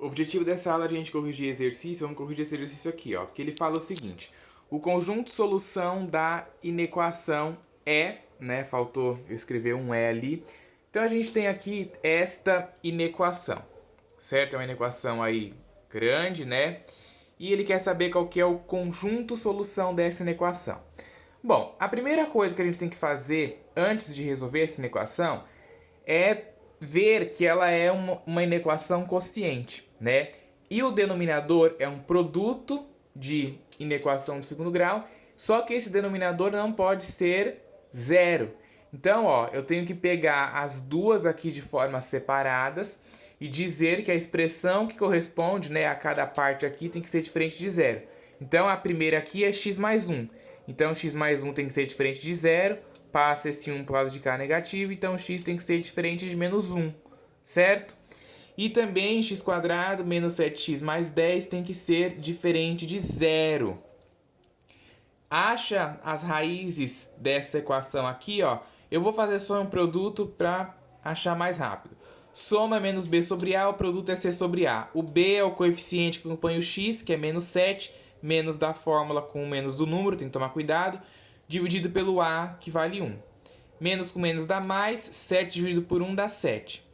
O objetivo dessa aula é a gente corrigir exercício. Vamos corrigir esse exercício aqui, ó. Que ele fala o seguinte: o conjunto solução da inequação é, né? Faltou eu escrever um é ali. Então a gente tem aqui esta inequação, certo? É uma inequação aí grande, né? E ele quer saber qual que é o conjunto solução dessa inequação. Bom, a primeira coisa que a gente tem que fazer antes de resolver essa inequação é ver que ela é uma inequação quociente, né? E o denominador é um produto de inequação de segundo grau, só que esse denominador não pode ser zero. Então, ó, eu tenho que pegar as duas aqui de formas separadas e dizer que a expressão que corresponde, né, a cada parte aqui tem que ser diferente de zero. Então, a primeira aqui é x mais 1. Então, x mais 1 tem que ser diferente de zero. Passa esse 1 para o lado de cá negativo, então x tem que ser diferente de menos 1, certo? E também x² menos 7x mais 10 tem que ser diferente de zero. Acha as raízes dessa equação aqui, ó. Eu vou fazer só um produto para achar mais rápido. Soma menos b sobre a, o produto é c sobre a. O b é o coeficiente que acompanha o x, que é menos 7, menos da fórmula com o menos do número, tem que tomar cuidado, dividido pelo a, que vale 1. Menos com menos dá mais, 7 dividido por 1 dá 7.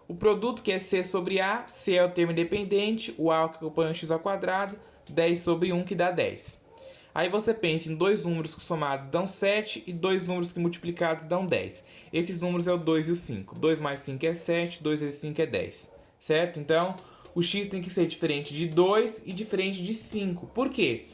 O produto, que é c sobre a, c é o termo independente, o a que acompanha o x², 10 sobre 1, que dá 10. Aí você pensa em dois números que somados dão 7 e dois números que multiplicados dão 10. Esses números é o 2 e o 5. 2 mais 5 é 7, 2 vezes 5 é 10. Certo? Então, o x tem que ser diferente de 2 e diferente de 5. Por quê?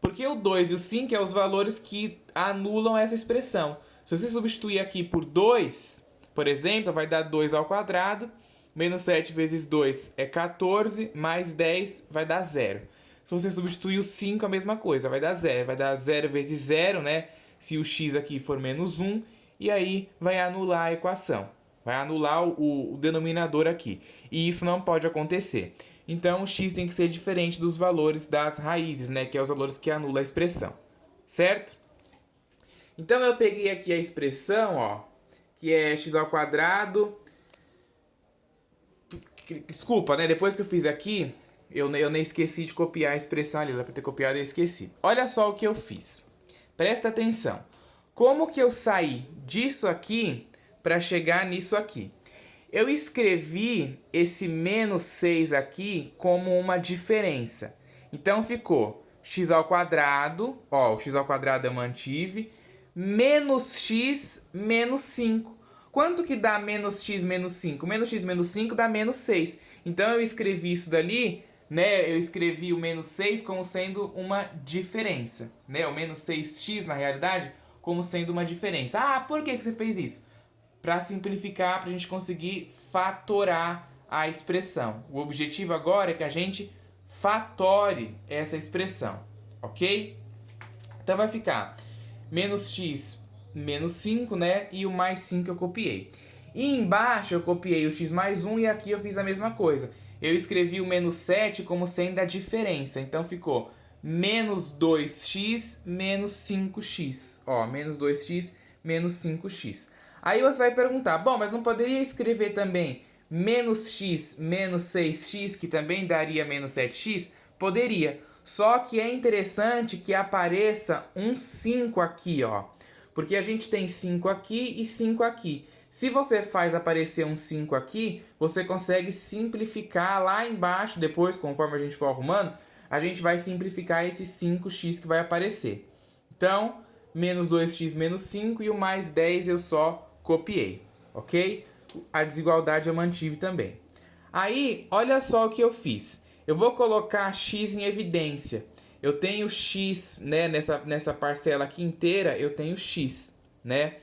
Porque o 2 e o 5 são os valores que anulam essa expressão. Se você substituir aqui por 2, por exemplo, vai dar 2², menos 7 vezes 2 é 14, mais 10 vai dar 0. Se você substituir o 5, a mesma coisa, vai dar 0. Vai dar 0 vezes 0, né? Se o x aqui for menos 1, e aí vai anular a equação. Vai anular o denominador aqui. E isso não pode acontecer. Então, o x tem que ser diferente dos valores das raízes, né? Que é os valores que anulam a expressão. Certo? Então, eu peguei aqui a expressão, ó, que é x². Desculpa, né? Depois que eu fiz aqui, eu nem esqueci de copiar a expressão ali. Dá pra ter copiado e eu esqueci. Olha só o que eu fiz. Presta atenção. Como que eu saí disso aqui para chegar nisso aqui? Eu escrevi esse menos 6 aqui como uma diferença. Então ficou x², ó, o x² eu mantive, menos x menos 5. Quanto que dá menos x menos 5? Menos x menos 5 dá menos 6. Então eu escrevi isso dali, né? Eu escrevi o menos 6 como sendo uma diferença, né? O menos 6x na realidade como sendo uma diferença. Ah, por que você fez isso? Para simplificar, para a gente conseguir fatorar a expressão. O objetivo agora é que a gente fatore essa expressão, ok? Então vai ficar menos x menos 5, né? E o mais 5 eu copiei. E embaixo eu copiei o x mais 1 e aqui eu fiz a mesma coisa. Eu escrevi o menos 7 como sendo a diferença. Então ficou menos 2x menos 5x. Ó, menos 2x menos 5x. Aí você vai perguntar, bom, mas não poderia escrever também menos x menos 6x, que também daria menos 7x? Poderia. Só que é interessante que apareça um 5 aqui, ó. Porque a gente tem 5 aqui e 5 aqui. Se você faz aparecer um 5 aqui, você consegue simplificar lá embaixo, depois, conforme a gente for arrumando, a gente vai simplificar esse 5x que vai aparecer. Então, menos 2x menos 5 e o mais 10 eu só copiei, ok? A desigualdade eu mantive também. Aí, olha só o que eu fiz. Eu vou colocar x em evidência. Eu tenho x, né, nessa parcela aqui inteira, eu tenho x, né?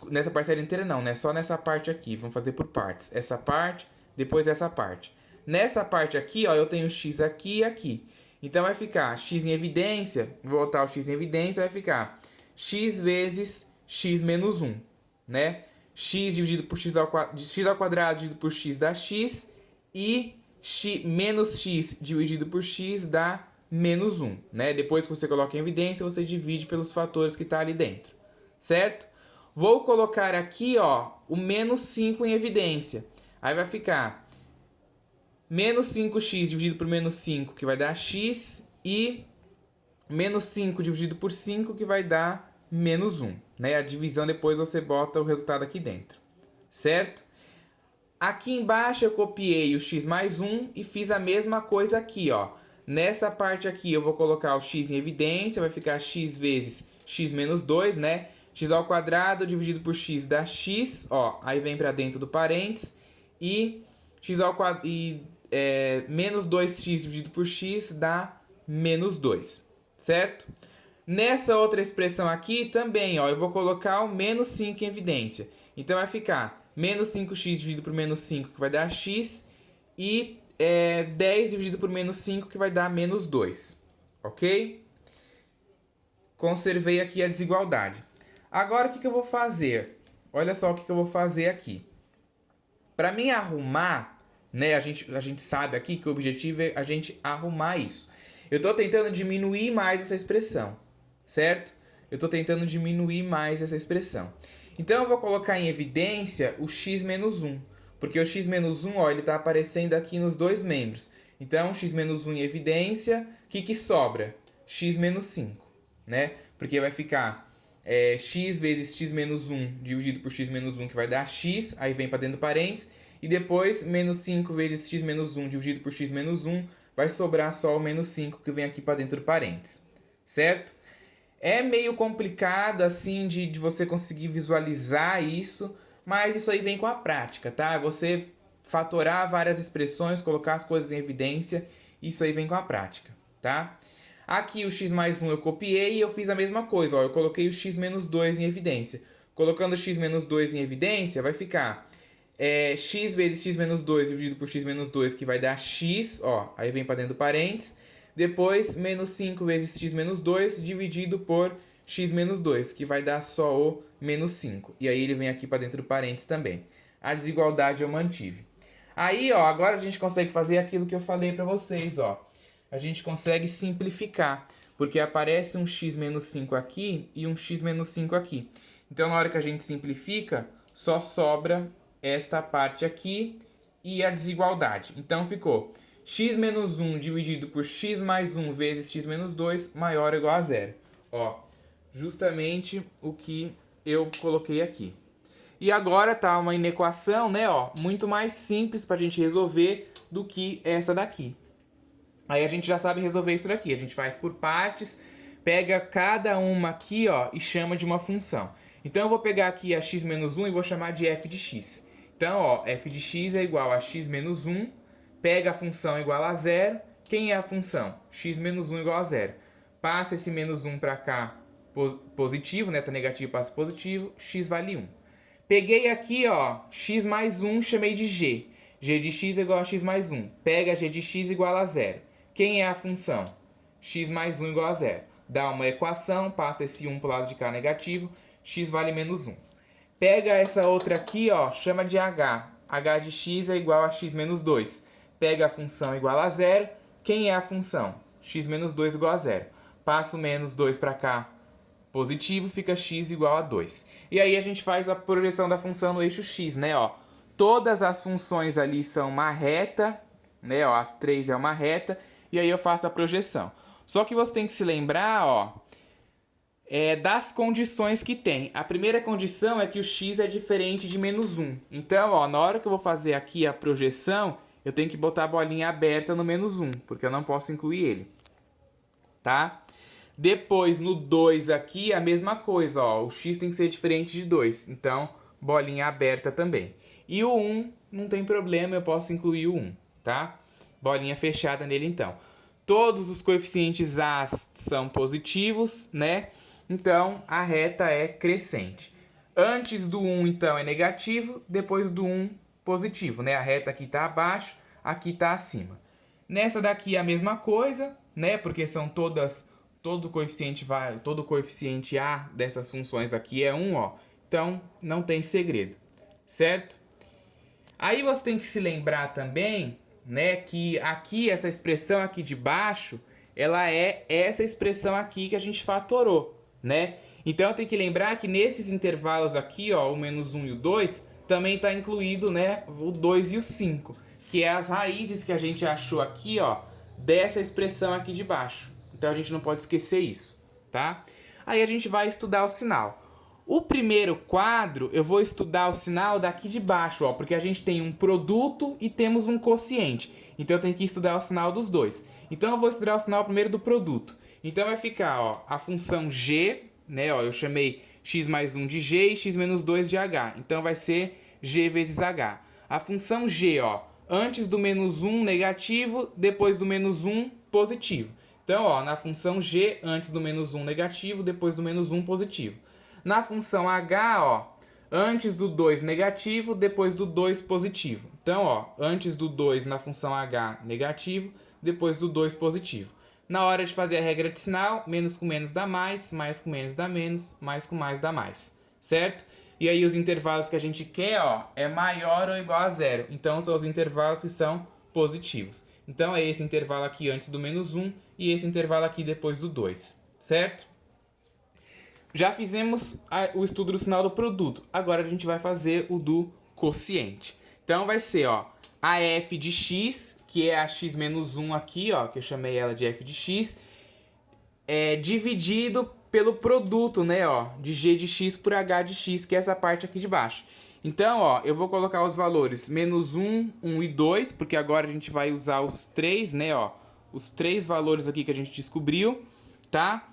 Nessa parcela inteira não, né? Só nessa parte aqui. Vamos fazer por partes. Essa parte, depois essa parte. Nessa parte aqui, ó, eu tenho x aqui e aqui. Então vai ficar x em evidência, vou botar o x em evidência, vai ficar x vezes x menos 1, né? X dividido por x ao quadrado dividido por x dá x e menos x dividido por x dá menos 1, né? Depois que você coloca em evidência, você divide pelos fatores que está ali dentro, certo? Vou colocar aqui, ó, o menos 5 em evidência. Aí vai ficar menos 5x dividido por menos 5, que vai dar x, e menos 5 dividido por 5, que vai dar menos 1. Né? A divisão depois você bota o resultado aqui dentro, certo? Aqui embaixo eu copiei o x mais 1 e fiz a mesma coisa aqui, ó. Nessa parte aqui eu vou colocar o x em evidência, vai ficar x vezes x menos 2, né? X ao quadrado dividido por x dá x, ó, aí vem para dentro do parênteses, e x ao quadrado menos 2x dividido por x dá menos 2, certo? Nessa outra expressão aqui também, ó, eu vou colocar o menos 5 em evidência. Então vai ficar menos 5x dividido por menos 5, que vai dar x, e 10 dividido por menos 5, que vai dar menos 2, ok? Conservei aqui a desigualdade. Agora o que eu vou fazer? Olha só o que eu vou fazer aqui. Para mim arrumar, né, a gente sabe aqui que o objetivo é a gente arrumar isso. Eu estou tentando diminuir mais essa expressão, certo? Eu estou tentando diminuir mais essa expressão. Então eu vou colocar em evidência o x menos 1. Porque o x menos 1, ó, ele está aparecendo aqui nos dois membros. Então, x menos 1 em evidência, o que sobra? X menos 5, né? Porque vai ficar x vezes x menos 1 dividido por x menos 1, que vai dar x, aí vem para dentro do parênteses, e depois menos 5 vezes x menos 1 dividido por x menos 1, vai sobrar só o menos 5, que vem aqui para dentro do parênteses, certo? É meio complicado assim de você conseguir visualizar isso, mas isso aí vem com a prática, tá? Você fatorar várias expressões, colocar as coisas em evidência, isso aí vem com a prática, tá? Aqui o x mais 1 eu copiei e eu fiz a mesma coisa, ó, eu coloquei o x menos 2 em evidência. Colocando o x menos 2 em evidência, vai ficar x vezes x menos 2 dividido por x menos 2, que vai dar x, ó, aí vem para dentro do parênteses. Depois, menos 5 vezes x menos 2 dividido por x menos 2, que vai dar só o menos 5. E aí ele vem aqui para dentro do parênteses também. A desigualdade eu mantive. Aí, ó, agora a gente consegue fazer aquilo que eu falei para vocês, ó. A gente consegue simplificar, porque aparece um x menos 5 aqui e um x menos 5 aqui. Então, na hora que a gente simplifica, só sobra esta parte aqui e a desigualdade. Então, ficou x menos 1 dividido por x mais 1 vezes x menos 2 maior ou igual a zero. Ó, justamente o que eu coloquei aqui. E agora tá uma inequação, né, ó, muito mais simples para a gente resolver do que essa daqui. Aí a gente já sabe resolver isso daqui. A gente faz por partes, pega cada uma aqui, ó, e chama de uma função. Então eu vou pegar aqui a x menos 1 e vou chamar de f de x. Então, ó, f de x é igual a x menos 1, pega a função igual a zero. Quem é a função? X menos 1 igual a zero. Passa esse menos 1 para cá, positivo, né? Tá negativo, passa positivo, x vale 1. Peguei aqui, ó, x mais 1, chamei de g. G de x é igual a x mais 1. Pega g de x igual a zero. Quem é a função? X mais 1 igual a zero. Dá uma equação, passa esse 1 para o lado de cá negativo, x vale menos 1. Pega essa outra aqui, ó, chama de h. h de x é igual a x menos 2. Pega a função igual a zero. Quem é a função? X menos 2 igual a zero. Passa o menos 2 para cá, positivo, fica x igual a 2. E aí a gente faz a projeção da função no eixo x, né? Ó, todas as funções ali são uma reta, né? Ó, as três é uma reta, e aí eu faço a projeção. Só que você tem que se lembrar, ó, das condições que tem. A primeira condição é que o x é diferente de menos 1. Então, ó, na hora que eu vou fazer aqui a projeção, eu tenho que botar a bolinha aberta no menos 1, porque eu não posso incluir ele, tá? Depois, no 2 aqui, a mesma coisa, ó, o x tem que ser diferente de 2, então, bolinha aberta também. E o 1, não tem problema, eu posso incluir o 1, tá? Bolinha fechada nele, então. Todos os coeficientes a são positivos, né? Então, a reta é crescente. Antes do 1, então, é negativo, depois do 1, positivo, né? A reta aqui está abaixo, aqui está acima. Nessa daqui é a mesma coisa, né? Porque são todas, todo coeficiente A dessas funções aqui é 1, ó. Então, não tem segredo, certo? Aí você tem que se lembrar também, né, que aqui, essa expressão aqui de baixo, ela é essa expressão aqui que a gente fatorou, né? Então, tem que lembrar que nesses intervalos aqui, ó, o menos 1 e o 2, também está incluído, né, o 2 e o 5. que é as raízes que a gente achou aqui, ó, dessa expressão aqui de baixo. Então a gente não pode esquecer isso, tá? Aí a gente vai estudar o sinal. O primeiro quadro, eu vou estudar o sinal daqui de baixo, ó, porque a gente tem um produto e temos um quociente. Então eu tenho que estudar o sinal dos dois. Então eu vou estudar o sinal primeiro do produto. Então vai ficar, ó, a função g, né, ó, eu chamei x mais 1 de g e x menos 2 de h. Então vai ser g vezes h. A função g, ó, antes do menos 1 negativo, depois do menos 1 positivo. Então, ó, na função g, antes do menos 1 negativo, depois do menos 1 positivo. Na função h, ó, antes do 2 negativo, depois do 2 positivo. Então, ó, antes do 2 na função h negativo, depois do 2 positivo. Na hora de fazer a regra de sinal, menos com menos dá mais com menos dá menos, mais com mais dá mais, certo? E aí os intervalos que a gente quer, ó, é maior ou igual a zero. Então são os intervalos que são positivos. Então é esse intervalo aqui antes do menos 1 e esse intervalo aqui depois do 2, certo? Já fizemos o estudo do sinal do produto. Agora a gente vai fazer o do quociente. Então vai ser, ó, a f de x, que é a x menos 1 aqui, ó, que eu chamei ela de f de x, dividido pelo produto, né, ó, de g de x por h de x, que é essa parte aqui de baixo. Então, ó, eu vou colocar os valores menos 1, 1 e 2, porque agora a gente vai usar os três, né, ó, os três valores aqui que a gente descobriu, tá?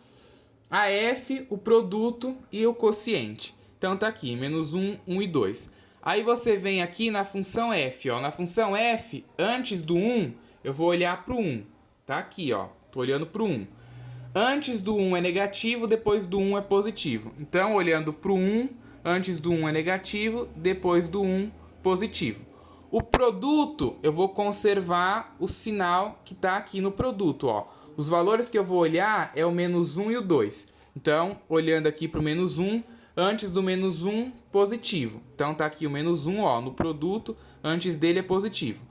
A f, o produto e o quociente. Então tá aqui, menos 1, 1 e 2. Aí você vem aqui na função f, ó. Na função f, antes do 1, eu vou olhar pro 1. Tá aqui, ó. Tô olhando pro 1. Antes do 1 é negativo, depois do 1 é positivo. Então, olhando pro 1, antes do 1 é negativo, depois do 1 positivo. O produto, eu vou conservar o sinal que tá aqui no produto, ó. Os valores que eu vou olhar é o menos 1 e o 2. Então, olhando aqui para o menos 1, antes do menos 1, positivo. Então, tá aqui o menos 1, ó, no produto, antes dele é positivo.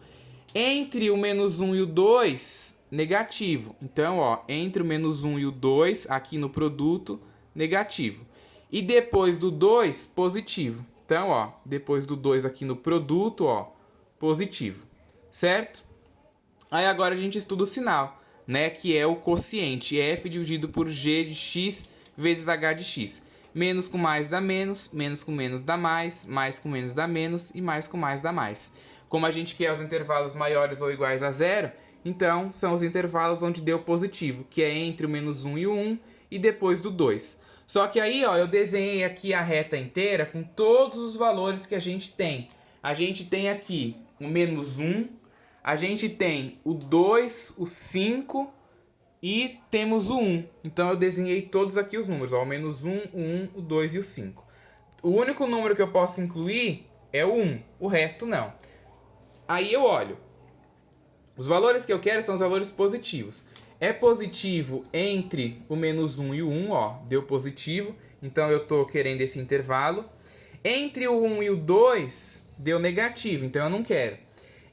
Entre o menos 1 e o 2, negativo. Então, ó, entre o menos 1 e o 2, aqui no produto, negativo. E depois do 2, positivo. Então, ó, depois do 2 aqui no produto, ó, positivo. Certo? Aí agora a gente estuda o sinal, né, que é o quociente, f dividido por g de x vezes h de x. Menos com mais dá menos com menos dá mais com menos dá menos e mais com mais dá mais. Como a gente quer os intervalos maiores ou iguais a zero, então são os intervalos onde deu positivo, que é entre o menos 1 e o 1 e depois do 2. Só que aí, ó, eu desenhei aqui a reta inteira com todos os valores que a gente tem. A gente tem aqui o menos 1, a gente tem o 2, o 5 e temos o 1. Então eu desenhei todos aqui os números, ó, o menos 1, o 1, o 2 e o 5. O único número que eu posso incluir é o 1, o resto não. Aí eu olho. Os valores que eu quero são os valores positivos. É positivo entre o menos 1 e o 1, ó, deu positivo, então eu estou querendo esse intervalo. Entre o 1 e o 2, deu negativo, então eu não quero.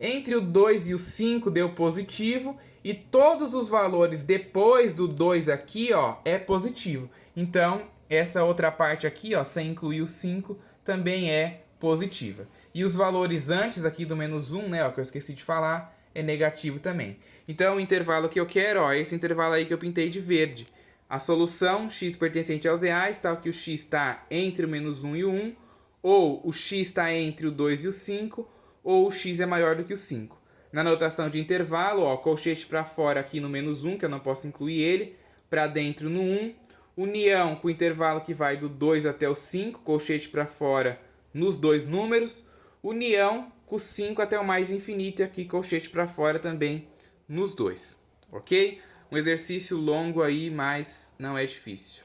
Entre o 2 e o 5 deu positivo e todos os valores depois do 2 aqui, ó, é positivo. Então, essa outra parte aqui, ó, sem incluir o 5, também é positiva. E os valores antes aqui do menos 1, né, ó, que eu esqueci de falar, é negativo também. Então, o intervalo que eu quero, ó, é esse intervalo aí que eu pintei de verde. A solução, x pertencente aos reais, tal que o x está entre o menos 1 e o 1, ou o x está entre o 2 e o 5, ou o x é maior do que o 5. Na notação de intervalo, ó, colchete para fora aqui no menos 1, que eu não posso incluir ele, para dentro no 1, união com o intervalo que vai do 2 até o 5, colchete para fora nos dois números, união com o 5 até o mais infinito e aqui colchete para fora também nos dois, ok? Um exercício longo aí, mas não é difícil.